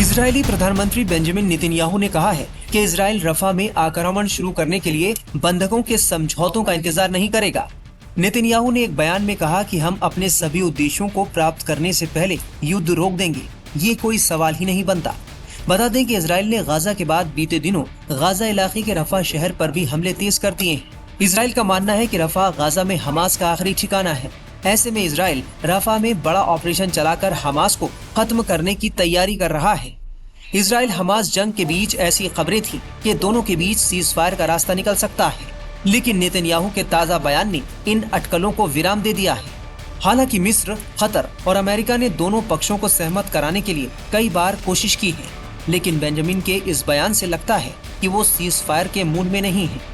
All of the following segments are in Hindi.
इजरायली प्रधानमंत्री बेंजामिन नेतन्याहू ने कहा है कि इजराइल रफा में आक्रमण शुरू करने के लिए बंधकों के समझौतों का इंतजार नहीं करेगा। नेतन्याहू ने एक बयान में कहा कि हम अपने सभी उद्देश्यों को प्राप्त करने से पहले युद्ध रोक देंगे, ये कोई सवाल ही नहीं बनता। बता दें कि इजराइल ने गाजा के बाद बीते दिनों गाजा इलाके के रफा शहर पर भी हमले तेज कर दिए हैं। इजराइल का मानना है कि रफा गाजा में हमास का आखिरी ठिकाना है। ऐसे में इजराइल रफा में बड़ा ऑपरेशन चलाकर हमास को खत्म करने की तैयारी कर रहा है। इजराइल हमास जंग के बीच ऐसी खबरें थी कि दोनों के बीच सीजफायर का रास्ता निकल सकता है, लेकिन नेतन्याहू के ताजा बयान ने इन अटकलों को विराम दे दिया है। हालांकि मिस्र, कतर और अमेरिका ने दोनों पक्षों को सहमत कराने के लिए कई बार कोशिश की है, लेकिन बेंजामिन के इस बयान से लगता है कि वो सीजफायर के मूड में नहीं है।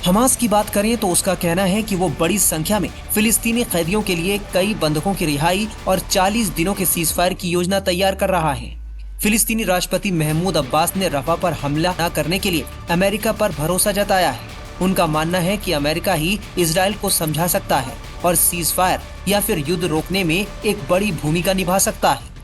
हमास की बात करें तो उसका कहना है कि वो बड़ी संख्या में फिलिस्तीनी कैदियों के लिए कई बंधकों की रिहाई और 40 दिनों के सीजफायर की योजना तैयार कर रहा है। फिलिस्तीनी राष्ट्रपति महमूद अब्बास ने रफा पर हमला न करने के लिए अमेरिका पर भरोसा जताया है। उनका मानना है कि अमेरिका ही इजराइल को समझा सकता है और सीजफायर या फिर युद्ध रोकने में एक बड़ी भूमिका निभा सकता है।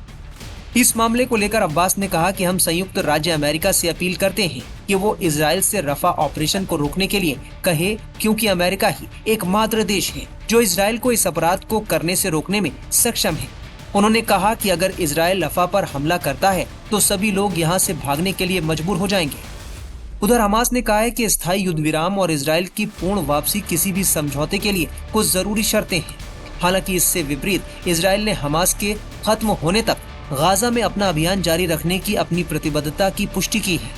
इस मामले को लेकर अब्बास ने कहा कि हम संयुक्त राज्य अमेरिका से अपील करते हैं कि वो इजराइल से रफा ऑपरेशन को रोकने के लिए कहे, क्योंकि अमेरिका ही एकमात्र देश है जो इजराइल को इस अपराध को करने से रोकने में सक्षम है। उन्होंने कहा कि अगर इजराइल रफा पर हमला करता है तो सभी लोग यहाँ से भागने के लिए मजबूर हो जाएंगे। उधर हमास ने कहा है कि स्थायी युद्ध विराम और इजराइल की पूर्ण वापसी किसी भी समझौते के लिए कुछ जरूरी शर्तें हैं। हालांकि इससे विपरीत इजराइल ने हमास के खत्म होने तक गाजा में अपना अभियान जारी रखने की अपनी प्रतिबद्धता की पुष्टि की है।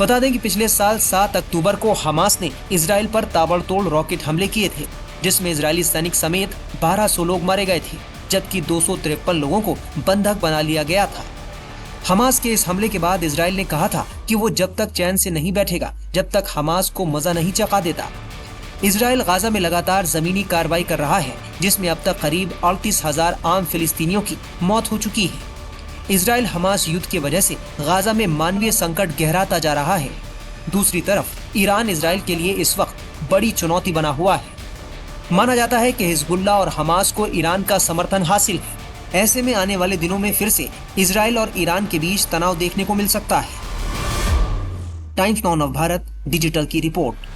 बता दें कि पिछले साल 7 अक्टूबर को हमास ने इजराइल पर ताबड़तोड़ रॉकेट हमले किए थे, जिसमें इजरायली सैनिक समेत 1200 लोग मारे गए थे, जबकि 253 लोगों को बंधक बना लिया गया था। हमास के इस हमले के बाद इजराइल ने कहा था कि वो जब तक चैन से नहीं बैठेगा जब तक हमास को मजा नहीं चखा देता। इजराइल गाजा में लगातार जमीनी कार्रवाई कर रहा है, जिसमें अब तक करीब 38,000 आम फिलिस्तीनियों की मौत हो चुकी है। इजराइल हमास युद्ध की वजह से गाजा में मानवीय संकट गहराता जा रहा है। दूसरी तरफ ईरान इजराइल के लिए इस वक्त बड़ी चुनौती बना हुआ है। माना जाता है कि हिजबुल्लाह और हमास को ईरान का समर्थन हासिल है। ऐसे में आने वाले दिनों में फिर से इजराइल और ईरान के बीच तनाव देखने को मिल सकता है। टाइम्स नाउ नव भारत डिजिटल की रिपोर्ट।